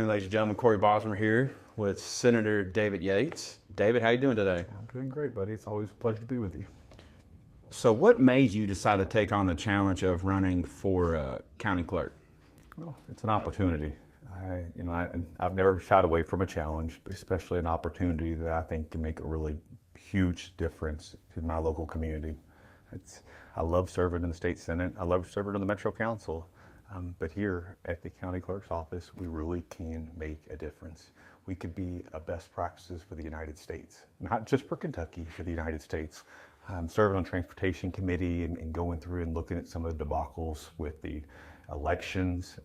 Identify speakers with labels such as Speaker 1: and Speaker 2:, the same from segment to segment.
Speaker 1: afternoon, ladies and gentlemen. Corey Bosmer here with Senator David Yates. David, how you doing today?
Speaker 2: I'm doing great, buddy. It's always a pleasure to be with you.
Speaker 1: So what made you decide to take on the challenge of running for county clerk?
Speaker 2: Well, it's an opportunity. I've never shied away from a challenge, but especially an opportunity that I think can make a really huge difference to my local community. I love serving in the state senate. I love serving in the Metro Council. But here at the county clerk's office, we really can make a difference. We could be a best practices for the United States, not just for Kentucky, for the United States. Serving on transportation committee and going through and looking at some of the debacles with the elections,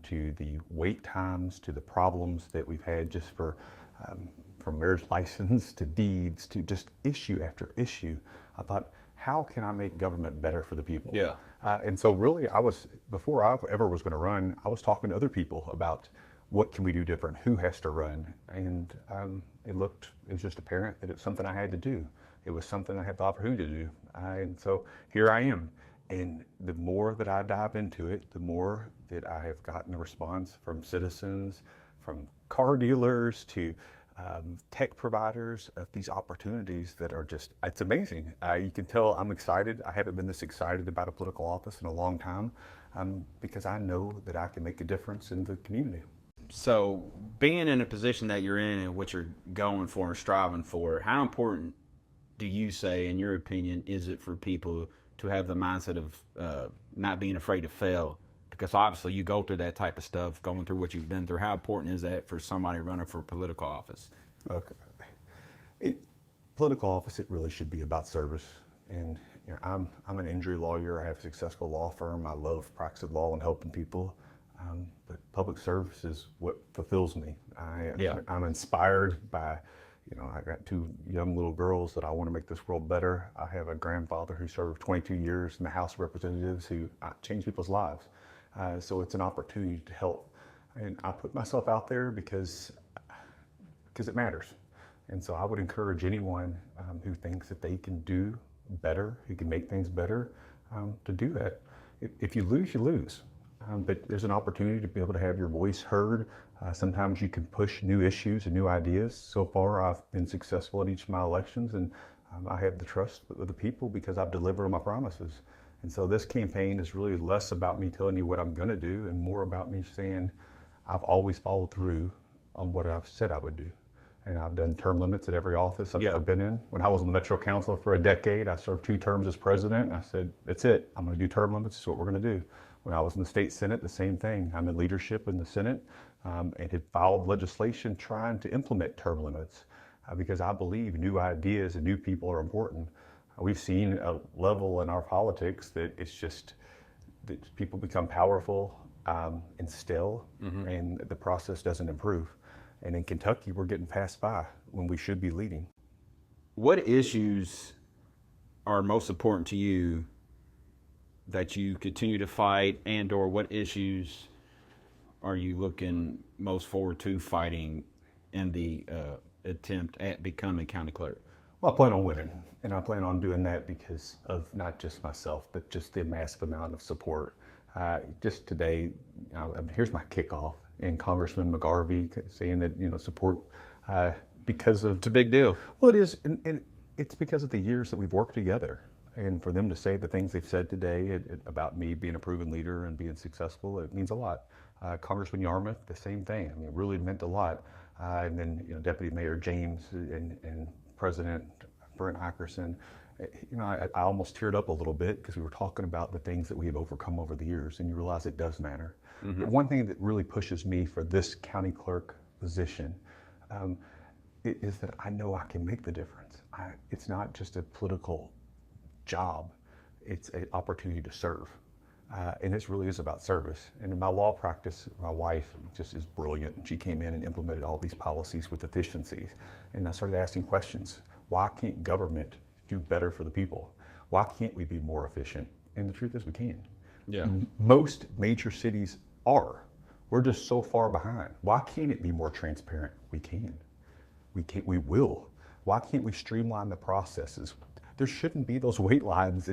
Speaker 2: to the wait times, to the problems that we've had just from marriage license to deeds to just issue after issue. I thought, how can I make government better for the people?
Speaker 1: Yeah.
Speaker 2: And so really before I ever was going to run, I was talking to other people about what can we do different, who has to run. And it was just apparent that it's something I had to do. It was something I had the opportunity to do. And so here I am. And the more that I dive into it, the more that I have gotten a response from citizens, from car dealers to tech providers of these opportunities that are just, it's amazing. You can tell I'm excited. I haven't been this excited about a political office in a long time because I know that I can make a difference in the community.
Speaker 1: So being in a position that you're in and what you're going for and striving for, how important do you say, in your opinion, is it for people to have the mindset of not being afraid to fail? Because obviously you go through that type of stuff, going through what you've been through. How important is that for somebody running for political office?
Speaker 2: Okay. Political office, it really should be about service. And I'm an injury lawyer. I have a successful law firm. I love practicing law and helping people. But public service is what fulfills me. I'm inspired by, I got two young little girls that I want to make this world better. I have a grandfather who served 22 years in the House of Representatives who changed people's lives. So it's an opportunity to help. And I put myself out there because it matters. And so I would encourage anyone who thinks that they can do better, who can make things better, to do that. If you lose, you lose. But there's an opportunity to be able to have your voice heard. Sometimes you can push new issues and new ideas. So far, I've been successful in each of my elections, and I have the trust of the people because I've delivered on my promises. And so this campaign is really less about me telling you what I'm going to do and more about me saying I've always followed through on what I've said I would do. And I've done term limits at every office I've been in. When I was on the Metro Council for a decade, I served 2 terms as president. And I said, that's it. I'm going to do term limits. It's what we're going to do. When I was in the state senate, the same thing. I'm in leadership in the Senate and had filed legislation trying to implement term limits because I believe new ideas and new people are important. We've seen a level in our politics that it's just that people become powerful and still, and the process doesn't improve. And in Kentucky, we're getting passed by when we should be leading.
Speaker 1: What issues are most important to you that you continue to fight, and or what issues are you looking most forward to fighting in the attempt at becoming county clerk?
Speaker 2: Well, I plan on winning, and I plan on doing that because of not just myself, but just the massive amount of support. Just today, here's my kickoff, and Congressman McGarvey saying that, support because of...
Speaker 1: It's a big deal.
Speaker 2: Well, it is, and it's because of the years that we've worked together. And for them to say the things they've said today about me being a proven leader and being successful, it means a lot. Congressman Yarmouth, the same thing. I mean, it really meant a lot. And then, Deputy Mayor James and President Brent Hickerson, I almost teared up a little bit because we were talking about the things that we have overcome over the years, and you realize it does matter. Mm-hmm. But one thing that really pushes me for this county clerk position is that I know I can make the difference. It's not just a political job, it's an opportunity to serve. And this really is about service. And in my law practice, my wife just is brilliant. And she came in and implemented all these policies with efficiencies. And I started asking questions. Why can't government do better for the people? Why can't we be more efficient? And the truth is we can.
Speaker 1: Yeah.
Speaker 2: Most major cities are. We're just so far behind. Why can't it be more transparent? We can. We will. Why can't we streamline the processes? There shouldn't be those wait lines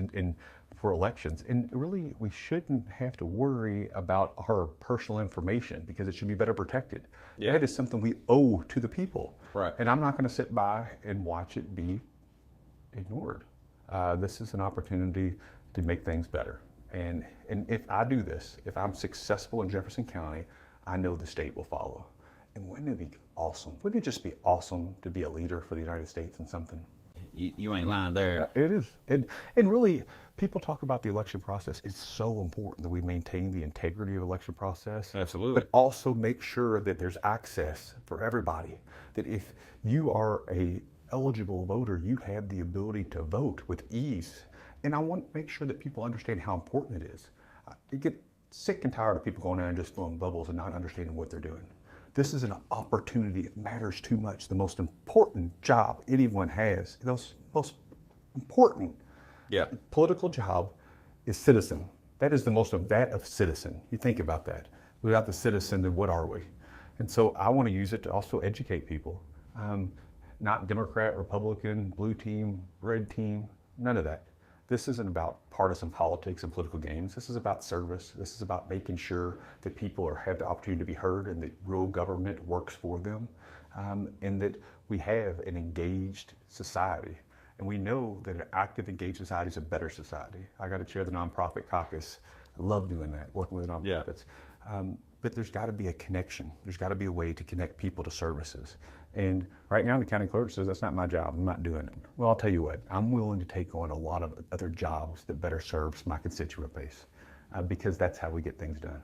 Speaker 2: for elections. And really, we shouldn't have to worry about our personal information because it should be better protected.
Speaker 1: Yeah.
Speaker 2: That is something we owe to the people.
Speaker 1: Right.
Speaker 2: And I'm not going to sit by and watch it be ignored. This is an opportunity to make things better. And if I do this, if I'm successful in Jefferson County, I know the state will follow. And wouldn't it be awesome? Wouldn't it just be awesome to be a leader for the United States in something?
Speaker 1: You ain't lying there.
Speaker 2: It is. And really, people talk about the election process. It's so important that we maintain the integrity of the election process.
Speaker 1: Absolutely.
Speaker 2: But also make sure that there's access for everybody. That if you are a eligible voter, you have the ability to vote with ease. And I want to make sure that people understand how important it is. You get sick and tired of people going in and just blowing bubbles and not understanding what they're doing. This is an opportunity. It matters too much. The most important job anyone has, the most important political job is citizen. That is the most of that of citizen. You think about that. Without the citizen, then what are we? And so I want to use it to also educate people. Not Democrat, Republican, blue team, red team, none of that. This isn't about partisan politics and political games. This is about service. This is about making sure that people have the opportunity to be heard and that real government works for them, and that we have an engaged society. And we know that an active, engaged society is a better society. I got to chair the nonprofit caucus. I love doing that, working with nonprofits. But there's got to be a connection. There's got to be a way to connect people to services. And right now the county clerk says that's not my job, I'm not doing it. Well, I'll tell you what, I'm willing to take on a lot of other jobs that better serves my constituent base, because that's how we get things done.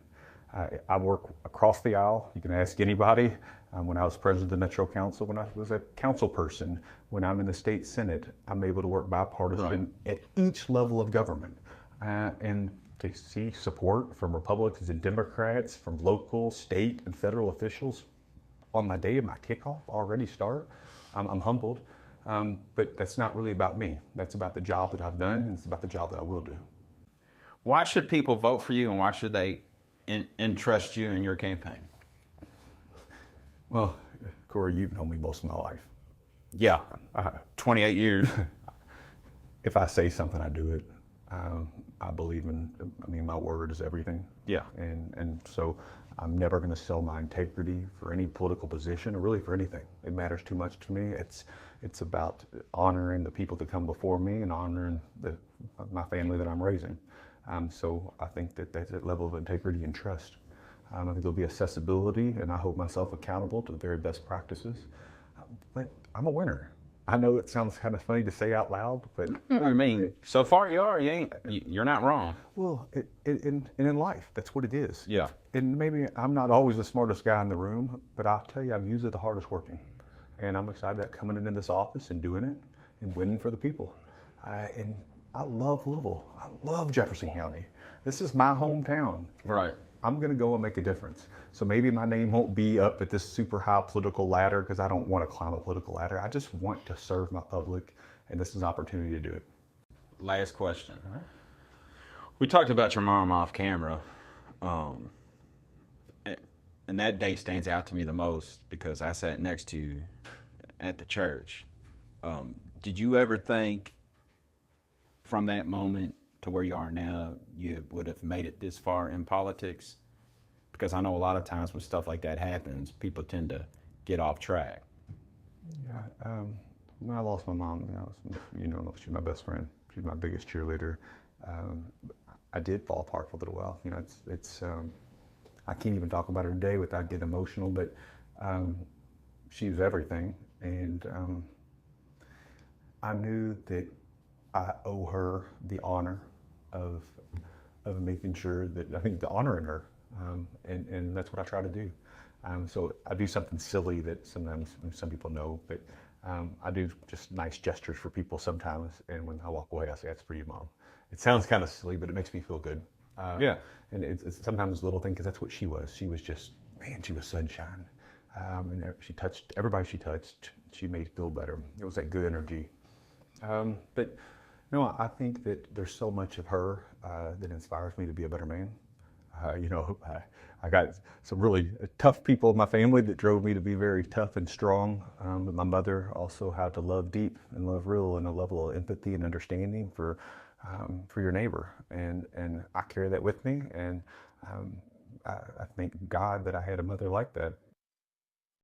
Speaker 2: I work across the aisle. You can ask anybody. When I was president of the Metro Council, when I was a council person, when I'm in the state Senate, I'm able to work bipartisan at each level of government. And to see support from Republicans and Democrats, from local, state, and federal officials on my day of my kickoff already start, I'm humbled. But that's not really about me. That's about the job that I've done, and it's about the job that I will do.
Speaker 1: Why should people vote for you, and why should they entrust you in your campaign?
Speaker 2: Well, Corey, you've known me most of my life.
Speaker 1: Yeah, 28 years.
Speaker 2: If I say something, I do it. I believe my word is everything.
Speaker 1: Yeah.
Speaker 2: And so I'm never going to sell my integrity for any political position or really for anything. It matters too much to me. It's about honoring the people that come before me and honoring my family that I'm raising. So I think that that's a level of integrity and trust. I think there'll be accessibility, and I hold myself accountable to the very best practices. But I'm a winner. I know it sounds kind of funny to say out loud, but
Speaker 1: I mean, so far you are. You're not wrong.
Speaker 2: Well, in life, that's what it is.
Speaker 1: Yeah.
Speaker 2: And maybe I'm not always the smartest guy in the room, but I'll tell you, I'm usually the hardest working. And I'm excited about coming into this office and doing it and winning for the people. And I love Louisville. I love Jefferson County. This is my hometown.
Speaker 1: Right.
Speaker 2: I'm going to go and make a difference. So maybe my name won't be up at this super high political ladder because I don't want to climb a political ladder. I just want to serve my public, and this is an opportunity to do it.
Speaker 1: Last question. All right. We talked about your mom off camera, and that date stands out to me the most because I sat next to you at the church. Did you ever think from that moment to where you are now, you would have made it this far in politics? Because I know a lot of times when stuff like that happens, people tend to get off track.
Speaker 2: Yeah, when I lost my mom, she's my best friend. She's my biggest cheerleader. I did fall apart for a little while. I can't even talk about her today without getting emotional, but she was everything. And I knew that I owe her the honor of making sure that, I think, the honor in her, and that's what I try to do. So I do something silly that sometimes some people know, but I do just nice gestures for people sometimes, and when I walk away, I say, "That's for you, Mom." It sounds kind of silly, but it makes me feel good.
Speaker 1: Yeah.
Speaker 2: And it's sometimes a little thing, because that's what she was. She was just, man, she was sunshine. And she touched everybody she touched. She made it feel better. It was that good energy. But no, I think that there's so much of her that inspires me to be a better man. I got some really tough people in my family that drove me to be very tough and strong. But my mother also had to love deep and love real, and a level of empathy and understanding for for your neighbor. And I carry that with me, and I thank God that I had a mother like that.